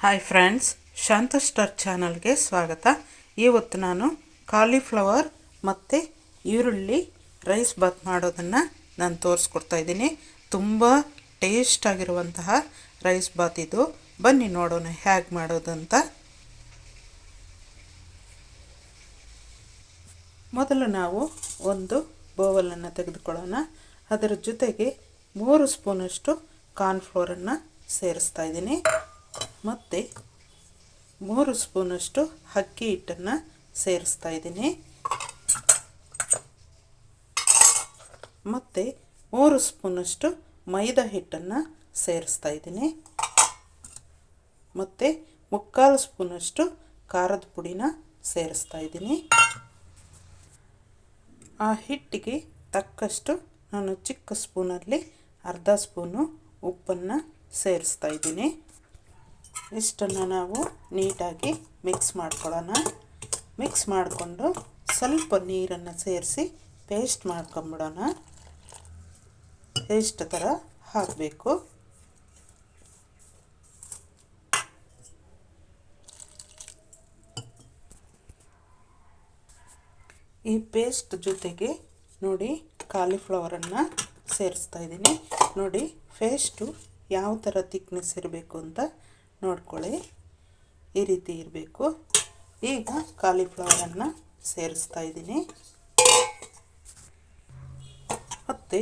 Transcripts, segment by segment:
Hi friends, ಶಾಂತ star ಚಾನಲ್ಗೆ ಸ್ವಾಗತ. ಇವತ್ತು ನಾನು ಕಾಲಿಫ್ಲವರ್ ಮತ್ತು ಈರುಳ್ಳಿ ರೈಸ್ ಬಾತ್ ಮಾಡೋದನ್ನು ನಾನು ತೋರಿಸ್ಕೊಡ್ತಾ ಇದ್ದೀನಿ. ತುಂಬ ಟೇಸ್ಟಾಗಿರುವಂತಹ ರೈಸ್ ಬಾತ್ ಇದು. ಬನ್ನಿ ನೋಡೋಣ ಹೇಗೆ ಮಾಡೋದಂತ. ಮೊದಲು ನಾವು ಒಂದು ಬೌಲನ್ನು ತೆಗೆದುಕೊಳ್ಳೋಣ. ಅದರ ಜೊತೆಗೆ 3 ಸ್ಪೂನಷ್ಟು ಕಾರ್ನ್ಫ್ಲೋರನ್ನು ಸೇರಿಸ್ತಾ ಇದ್ದೀನಿ ಮತ್ತು 3 ಸ್ಪೂನಷ್ಟು ಅಕ್ಕಿ ಹಿಟ್ಟನ್ನು ಸೇರಿಸ್ತಾ ಇದ್ದೀನಿ ಮತ್ತು 3 ಸ್ಪೂನಷ್ಟು ಮೈದಾ ಹಿಟ್ಟನ್ನು ಸೇರಿಸ್ತಾ ಇದ್ದೀನಿ ಮತ್ತು 3/4 ಸ್ಪೂನಷ್ಟು ಖಾರದ ಪುಡಿನ ಸೇರಿಸ್ತಾ ಇದ್ದೀನಿ. ಆ ಹಿಟ್ಟಿಗೆ ತಕ್ಕಷ್ಟು ನಾನು ಚಿಕ್ಕ ಸ್ಪೂನಲ್ಲಿ ಅರ್ಧ ಸ್ಪೂನು ಉಪ್ಪನ್ನು ಸೇರಿಸ್ತಾ ಇದ್ದೀನಿ. ಇಷ್ಟನ್ನು ನಾವು ನೀಟಾಗಿ ಮಿಕ್ಸ್ ಮಾಡ್ಕೊಳ್ಳೋಣ. ಮಿಕ್ಸ್ ಮಾಡಿಕೊಂಡು ಸ್ವಲ್ಪ ನೀರನ್ನು ಸೇರಿಸಿ ಪೇಸ್ಟ್ ಮಾಡ್ಕೊಂಬಿಡೋಣ. ಪೇಸ್ಟ್ ಥರ ಹಾಕಬೇಕು. ಈ ಪೇಸ್ಟ್ ಜೊತೆಗೆ ನೋಡಿ ಕಾಲಿಫ್ಲವರನ್ನು ಸೇರಿಸ್ತಾ ಇದ್ದೀನಿ. ನೋಡಿ ಪೇಸ್ಟು ಯಾವ ಥರ ಥಿಕ್ನೆಸ್ ಇರಬೇಕು ಅಂತ ನೋಡ್ಕೊಳ್ಳಿ. ಈ ರೀತಿ ಇರಬೇಕು. ಈಗ ಕಾಲಿಫ್ಲವರನ್ನು ಸೇರಿಸ್ತಾ ಇದ್ದೀನಿ ಮತ್ತು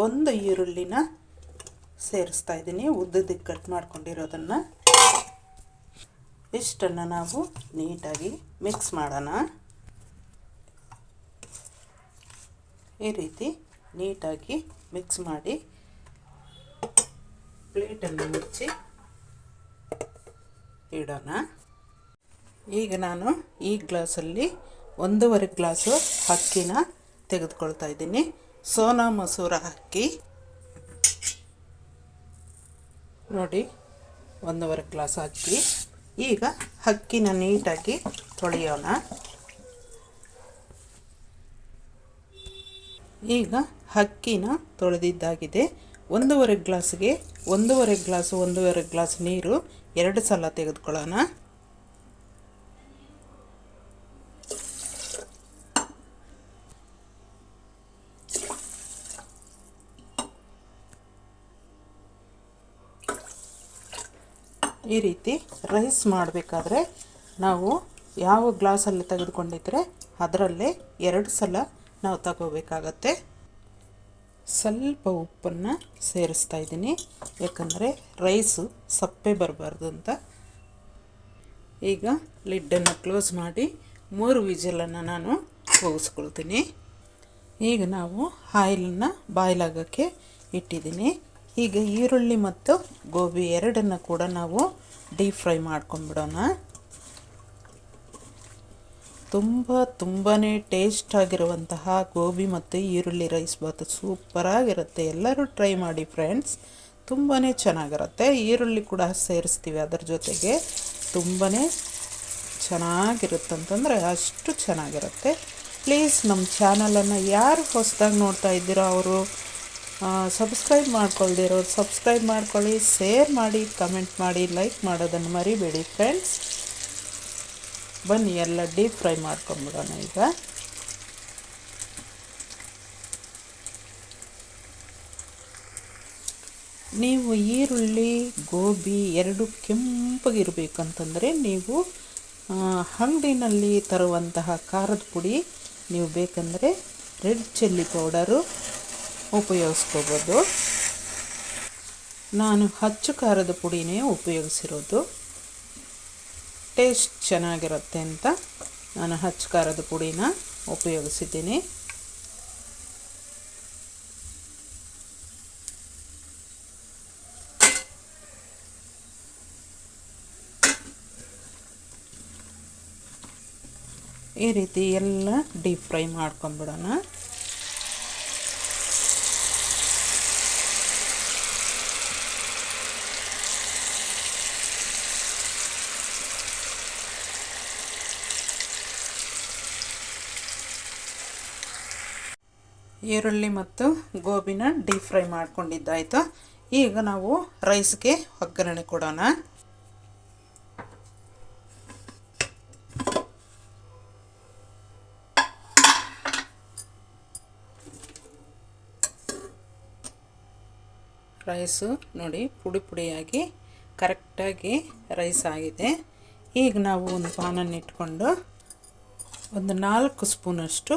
ಒಂದು ಈರುಳ್ಳಿನ ಸೇರಿಸ್ತಾ ಇದ್ದೀನಿ, ಉದ್ದಕ್ಕೆ ಕಟ್ ಮಾಡ್ಕೊಂಡಿರೋದನ್ನು. ಇಷ್ಟನ್ನು ನಾವು ನೀಟಾಗಿ ಮಿಕ್ಸ್ ಮಾಡೋಣ. ಈ ರೀತಿ ನೀಟಾಗಿ ಮಿಕ್ಸ್ ಮಾಡಿ ಪ್ಲೇಟನ್ನು ಮುಚ್ಚಿ ಇಡೋಣ. ಈಗ ನಾನು ಈ ಗ್ಲಾಸಲ್ಲಿ 1.5 ಗ್ಲಾಸು ಅಕ್ಕಿನ ತೆಗೆದುಕೊಳ್ತಾ ಇದ್ದೀನಿ. ಸೋನಾ ಮಸೂರ ಅಕ್ಕಿ ನೋಡಿ, 1.5 ಗ್ಲಾಸ್ ಅಕ್ಕಿ. ಈಗ ಅಕ್ಕಿನ ನೀಟಾಗಿ ತೊಳೆಯೋಣ. ಈಗ ಅಕ್ಕಿನ ತೊಳೆದಿದ್ದಾಗಿದೆ. 1.5 ಗ್ಲಾಸ್ಗೆ 1.5 ಗ್ಲಾಸ್ ನೀರು 2 ಸಲ ತೆಗೆದುಕೊಳ್ಳೋಣ. ಈ ರೀತಿ ರೈಸ್ ಮಾಡಬೇಕಾದ್ರೆ ನಾವು ಯಾವ ಗ್ಲಾಸಲ್ಲಿ ತೆಗೆದುಕೊಂಡಿದ್ರೆ ಅದರಲ್ಲೇ 2 ಸಲ ನಾವು ತಗೋಬೇಕಾಗತ್ತೆ. ಸ್ವಲ್ಪ ಉಪ್ಪನ್ನು ಸೇರಿಸ್ತಾ ಇದ್ದೀನಿ, ಯಾಕಂದರೆ ರೈಸು ಸಪ್ಪೆ ಬರಬಾರ್ದು ಅಂತ. ಈಗ ಲಿಡ್ಡನ್ನು ಕ್ಲೋಸ್ ಮಾಡಿ 3 ವಿಜಲನ್ನು ನಾನು ಕೂಗಿಸ್ಕೊಳ್ತೀನಿ. ಈಗ ನಾವು ಆಯಿಲನ್ನು ಬಾಯ್ಲ್ ಆಗೋಕ್ಕೆ ಇಟ್ಟಿದ್ದೀನಿ. ಈಗ ಈರುಳ್ಳಿ ಮತ್ತು ಗೋಬಿ ಎರಡನ್ನು ಕೂಡ ನಾವು ಡೀಪ್ ಫ್ರೈ ಮಾಡ್ಕೊಂಡ್ಬಿಡೋಣ. ತುಂಬಾ ಟೇಸ್ಟಾಗಿರುವಂತಹ ಗೋಬಿ ಮತ್ತು ಈರುಳ್ಳಿ ರೈಸ್ ಬಾತ್ ಸೂಪರಾಗಿರುತ್ತೆ. ಎಲ್ಲರೂ ಟ್ರೈ ಮಾಡಿ ಫ್ರೆಂಡ್ಸ್, ತುಂಬಾ ಚೆನ್ನಾಗಿರುತ್ತೆ. ಈರುಳ್ಳಿ ಕೂಡ ಸೇರಿಸ್ತೀವಿ ಅದರ ಜೊತೆಗೆ. ತುಂಬಾ ಚೆನ್ನಾಗಿರುತ್ತೆ ಅಂತಂದರೆ ಅಷ್ಟು ಚೆನ್ನಾಗಿರುತ್ತೆ. ಪ್ಲೀಸ್ ನಮ್ಮ ಚಾನಲನ್ನು ಯಾರು ಹೊಸದಾಗಿ ನೋಡ್ತಾ ಇದ್ದೀರೋ ಅವರು ಸಬ್ಸ್ಕ್ರೈಬ್ ಮಾಡ್ಕೊಳ್ದಿರೋರು ಸಬ್ಸ್ಕ್ರೈಬ್ ಮಾಡ್ಕೊಳ್ಳಿ, ಶೇರ್ ಮಾಡಿ, ಕಮೆಂಟ್ ಮಾಡಿ, ಲೈಕ್ ಮಾಡೋದನ್ನು ಮರಿಬೇಡಿ ಫ್ರೆಂಡ್ಸ್. ಬನ್ನಿ ಎಲ್ಲ ಡೀಪ್ ಫ್ರೈ ಮಾಡ್ಕೊಂಬಿಡೋಣ. ಈಗ ನೀವು ಈರುಳ್ಳಿ ಗೋಬಿ ಎರಡು ಕೆಂಪಗಿರಬೇಕಂತಂದರೆ ನೀವು ಅಂಗಡಿನಲ್ಲಿ ತರುವಂತಹ ಖಾರದ ಪುಡಿ ನೀವು ಬೇಕಂದರೆ ರೆಡ್ ಚಿಲ್ಲಿ ಪೌಡರು ಉಪಯೋಗಿಸ್ಕೋಬೋದು. ನಾನು ಅಚ್ಚ ಖಾರದ ಪುಡಿನೇ ಉಪಯೋಗಿಸಿರೋದು. ಟೇಸ್ಟ್ ಚೆನ್ನಾಗಿರುತ್ತೆ ಅಂತ ನಾನು ಅಚ್ಚ ಖಾರದ ಪುಡಿನ ಉಪಯೋಗಿಸಿದ್ದೀನಿ. ಈ ರೀತಿ ಎಲ್ಲ ಡೀಪ್ ಫ್ರೈ ಮಾಡ್ಕೊಂಬಿಡೋಣ. ಈರುಳ್ಳಿ ಮತ್ತು ಗೋಬಿನ ಡೀಪ್ ಫ್ರೈ ಮಾಡ್ಕೊಂಡಿದ್ದಾಯಿತು. ಈಗ ನಾವು ರೈಸ್ಗೆ ಒಗ್ಗರಣೆ ಕೊಡೋಣ. ರೈಸು ನೋಡಿ ಪುಡಿ ಪುಡಿಯಾಗಿ ಕರೆಕ್ಟಾಗಿ ರೈಸ್ ಆಗಿದೆ. ಈಗ ನಾವು ಒಂದು ಪಾನನ್ನು ಇಟ್ಕೊಂಡು ಒಂದು 4 ಸ್ಪೂನಷ್ಟು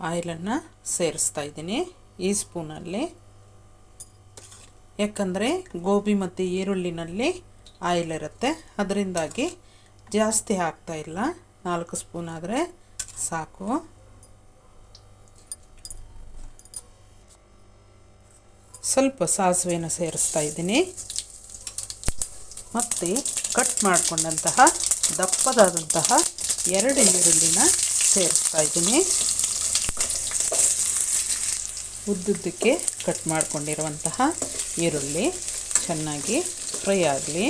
ಆಯಿಲನ್ನು ಸೇರಿಸ್ತಾ ಇದ್ದೀನಿ ಈ ಸ್ಪೂನಲ್ಲಿ. ಯಾಕಂದರೆ ಗೋಬಿ ಮತ್ತು ಈರುಳ್ಳಿನಲ್ಲಿ ಆಯಿಲ್ ಇರುತ್ತೆ, ಅದರಿಂದಾಗಿ ಜಾಸ್ತಿ ಹಾಕ್ತಾಯಿಲ್ಲ, 4 ಸ್ಪೂನ್ ಆದರೆ ಸಾಕು. ಸ್ವಲ್ಪ ಸಾಸಿವೆನ ಸೇರಿಸ್ತಾ ಇದ್ದೀನಿ ಮತ್ತು ಕಟ್ ಮಾಡಿಕೊಂಡಂತಹ ದಪ್ಪದಾದಂತಹ 2 ಈರುಳ್ಳಿನ ಸೇರಿಸ್ತಾ ಇದ್ದೀನಿ. ಉದ್ದುದ್ದಕ್ಕೆ ಕಟ್ ಮಾಡಿಕೊಂಡಿರುವಂತಹ ಈರುಳ್ಳಿ ಚೆನ್ನಾಗಿ ಫ್ರೈ ಆಗಲಿ.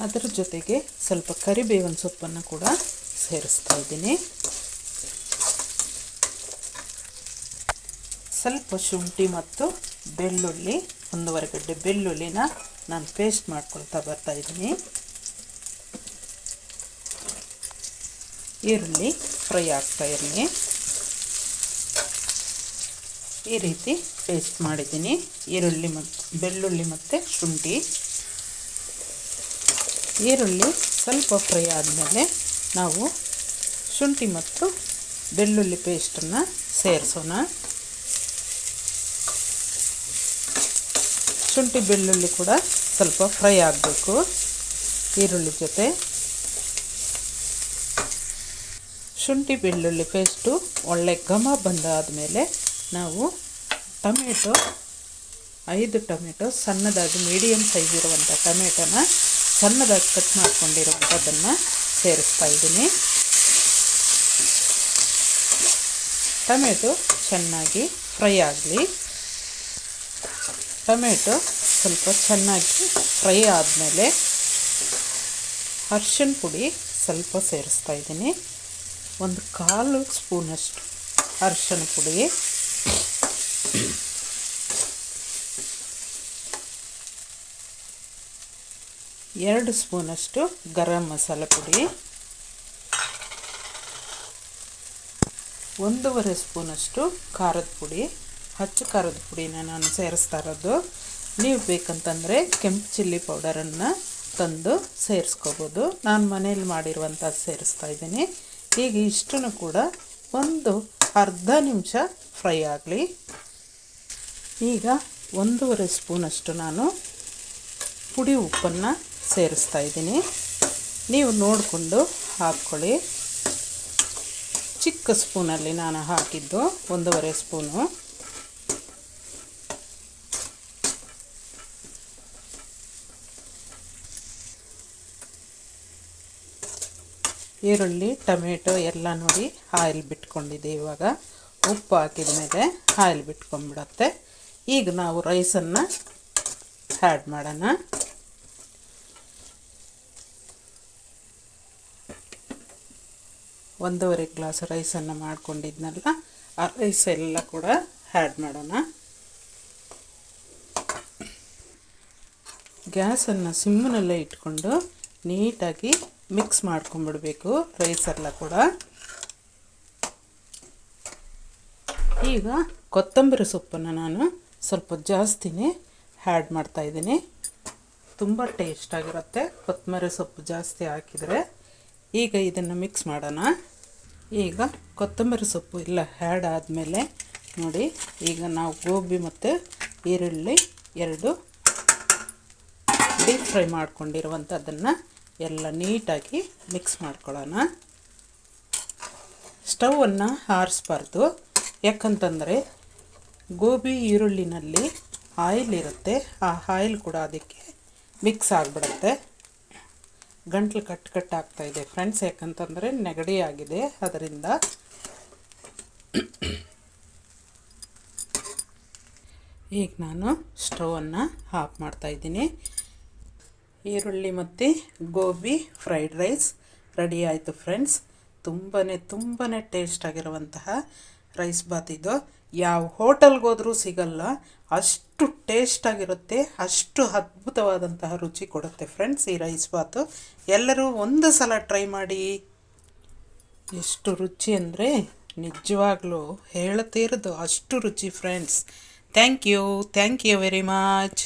ಅದರ ಜೊತೆಗೆ ಸ್ವಲ್ಪ ಕರಿಬೇವಿನ ಸೊಪ್ಪನ್ನು ಕೂಡ ಸೇರಿಸ್ತಾ ಇದ್ದೀನಿ. ಸ್ವಲ್ಪ ಶುಂಠಿ ಮತ್ತು ಬೆಳ್ಳುಳ್ಳಿ, 1.5 ಗಡ್ಡೆ ಬೆಳ್ಳುಳ್ಳಿನ ನಾನು ಪೇಸ್ಟ್ ಮಾಡ್ಕೊಳ್ತಾ ಬರ್ತಾ ಇದ್ದೀನಿ. ಈರುಳ್ಳಿ ಫ್ರೈ ಆಗ್ತಾ ಇರಲಿ. ಈ ರೀತಿ ಪೇಸ್ಟ್ ಮಾಡಿದ್ದೀನಿ ಈರುಳ್ಳಿ ಮತ್ತು ಬೆಳ್ಳುಳ್ಳಿ ಮತ್ತು ಶುಂಠಿ. ಈರುಳ್ಳಿ ಸ್ವಲ್ಪ ಫ್ರೈ ಆದಮೇಲೆ ನಾವು ಶುಂಠಿ ಮತ್ತು ಬೆಳ್ಳುಳ್ಳಿ ಪೇಸ್ಟನ್ನು ಸೇರಿಸೋಣ. ಶುಂಠಿ ಬೆಳ್ಳುಳ್ಳಿ ಕೂಡ ಸ್ವಲ್ಪ ಫ್ರೈ ಆಗಬೇಕು ಈರುಳ್ಳಿ ಜೊತೆ. ಶುಂಠಿ ಬೆಳ್ಳುಳ್ಳಿ ಪೇಸ್ಟು ಒಳ್ಳೆ ಘಮ ಬಂದಾದಮೇಲೆ ನಾವು ಟೊಮೆಟೊ 5 ಟೊಮೆಟೊ ಸಣ್ಣದಾಗಿ ಮೀಡಿಯಮ್ ಸೈಜ್ ಇರುವಂಥ ಟೊಮೆಟೊನ ಸಣ್ಣದಾಗಿ ಕಟ್ ಮಾಡ್ಕೊಂಡಿರುವಂಥದ್ದನ್ನು ಸೇರಿಸ್ತಾ ಇದ್ದೀನಿ. ಟೊಮೆಟೊ ಚೆನ್ನಾಗಿ ಫ್ರೈ ಆಗಲಿ. ಟೊಮೆಟೊ ಸ್ವಲ್ಪ ಚೆನ್ನಾಗಿ ಫ್ರೈ ಆದಮೇಲೆ ಅರಿಶಿನ ಪುಡಿ ಸ್ವಲ್ಪ ಸೇರಿಸ್ತಾ ಇದ್ದೀನಿ. 1/4 ಸ್ಪೂನಷ್ಟು ಅರಿಶಿನ ಪುಡಿ, 2 ಸ್ಪೂನಷ್ಟು ಗರಂ ಮಸಾಲೆ ಪುಡಿ, 1.5 ಸ್ಪೂನಷ್ಟು ಖಾರದ ಪುಡಿ. ಹಚ್ಚು ಖಾರದ ಪುಡಿನ ನಾನು ಸೇರಿಸ್ತಾ ಇರೋದು. ನೀವು ಬೇಕಂತಂದರೆ ಕೆಂಪು ಚಿಲ್ಲಿ ಪೌಡರನ್ನು ತಂದು ಸೇರಿಸ್ಕೋಬೋದು. ನಾನು ಮನೇಲಿ ಮಾಡಿರುವಂಥದ್ದು ಸೇರಿಸ್ತಾ ಇದ್ದೀನಿ. ಈಗ ಇಷ್ಟನ್ನು ಕೂಡ ಒಂದು ಅರ್ಧ ನಿಮಿಷ ಫ್ರೈ ಆಗಲಿ. ಈಗ 1.5 ಸ್ಪೂನಷ್ಟು ನಾನು ಪುಡಿ ಉಪ್ಪನ್ನು ಸೇರಿಸ್ತಾ ಇದ್ದೀನಿ. ನೀವು ನೋಡಿಕೊಂಡು ಹಾಕ್ಕೊಳ್ಳಿ. ಚಿಕ್ಕ ಸ್ಪೂನಲ್ಲಿ ನಾನು ಹಾಕಿದ್ದು 1.5 ಸ್ಪೂನು. ಈರುಳ್ಳಿ ಟೊಮೆಟೊ ಎಲ್ಲ ನೋಡಿ ಆಯಿಲ್ ಬಿಟ್ಕೊಂಡಿದೆ. ಇವಾಗ ಉಪ್ಪು ಹಾಕಿದ ಮೇಲೆ ಆಯಿಲ್ ಬಿಟ್ಕೊಂಡ್ಬಿಡತ್ತೆ. ಈಗ ನಾವು ರೈಸನ್ನು ಆ್ಯಡ್ ಮಾಡೋಣ. ಒಂದೂವರೆ ಗ್ಲಾಸ್ ರೈಸನ್ನು ಮಾಡ್ಕೊಂಡಿದ್ನಲ್ಲ, ಆ ರೈಸ್ ಎಲ್ಲ ಕೂಡ ಆ್ಯಡ್ ಮಾಡೋಣ. ಗ್ಯಾಸನ್ನು ಸಿಮ್ಮನಲ್ಲೇ ಇಟ್ಕೊಂಡು ನೀಟಾಗಿ ಮಿಕ್ಸ್ ಮಾಡ್ಕೊಂಬಿಡಬೇಕು ರೈಸೆಲ್ಲ ಕೂಡ. ಈಗ ಕೊತ್ತಂಬರಿ ಸೊಪ್ಪನ್ನು ನಾನು ಸ್ವಲ್ಪ ಜಾಸ್ತಿನೇ ಆ್ಯಡ್ ಮಾಡ್ತಾಯಿದ್ದೀನಿ. ತುಂಬ ಟೇಸ್ಟಾಗಿರುತ್ತೆ ಕೊತ್ತಂಬರಿ ಸೊಪ್ಪು ಜಾಸ್ತಿ ಹಾಕಿದರೆ. ಈಗ ಇದನ್ನು ಮಿಕ್ಸ್ ಮಾಡೋಣ. ಈಗ ಕೊತ್ತಂಬರಿ ಸೊಪ್ಪು ಎಲ್ಲ ಆ್ಯಡ್ ಆದಮೇಲೆ ನೋಡಿ, ಈಗ ನಾವು ಗೋಬಿ ಮತ್ತು ಈರುಳ್ಳಿ 2 ಡೀಪ್ ಫ್ರೈ ಮಾಡ್ಕೊಂಡಿರುವಂಥದ್ದನ್ನು ಎಲ್ಲ ನೀಟಾಗಿ ಮಿಕ್ಸ್ ಮಾಡ್ಕೊಳ್ಳೋಣ. ಸ್ಟವನ್ನು ಆರಿಸ್ಬಾರ್ದು, ಯಾಕಂತಂದರೆ ಗೋಬಿ ಈರುಳ್ಳಿನಲ್ಲಿ ಆಯಿಲ್ ಇರುತ್ತೆ. ಆ ಆಯಿಲ್ ಕೂಡ ಅದಕ್ಕೆ ಮಿಕ್ಸ್ ಆಗಿಬಿಡುತ್ತೆ. ಗಂಟ್ಲು ಕಟ್ಟಾಗ್ತಾಯಿದೆ ಫ್ರೆಂಡ್ಸ್, ಯಾಕಂತಂದರೆ ನೆಗಡಿ ಆಗಿದೆ ಅದರಿಂದ. ಈಗ ನಾನು ಸ್ಟವನ್ನು ಆಫ್ ಮಾಡ್ತಾಯಿದ್ದೀನಿ. ಈರುಳ್ಳಿ ಮತ್ತು ಗೋಬಿ ಫ್ರೈಡ್ ರೈಸ್ ರೆಡಿ ಆಯಿತು ಫ್ರೆಂಡ್ಸ್. ತುಂಬಾ ಟೇಸ್ಟಾಗಿರುವಂತಹ ರೈಸ್ ಬಾತ್ ಇದು. ಯಾವ ಹೋಟೆಲ್ಗೆ ಹೋದರೂ ಸಿಗಲ್ಲ, ಅಷ್ಟು ಟೇಸ್ಟಾಗಿರುತ್ತೆ, ಅಷ್ಟು ಅದ್ಭುತವಾದಂತಹ ರುಚಿ ಕೊಡುತ್ತೆ ಫ್ರೆಂಡ್ಸ್ ಈ ರೈಸ್ ಬಾತು. ಎಲ್ಲರೂ ಒಂದು ಸಲ ಟ್ರೈ ಮಾಡಿ. ಎಷ್ಟು ರುಚಿ ಅಂದರೆ ನಿಜವಾಗ್ಲೂ ಹೇಳ್ತಿರೋದು ಅಷ್ಟು ರುಚಿ friends. Thank you very much.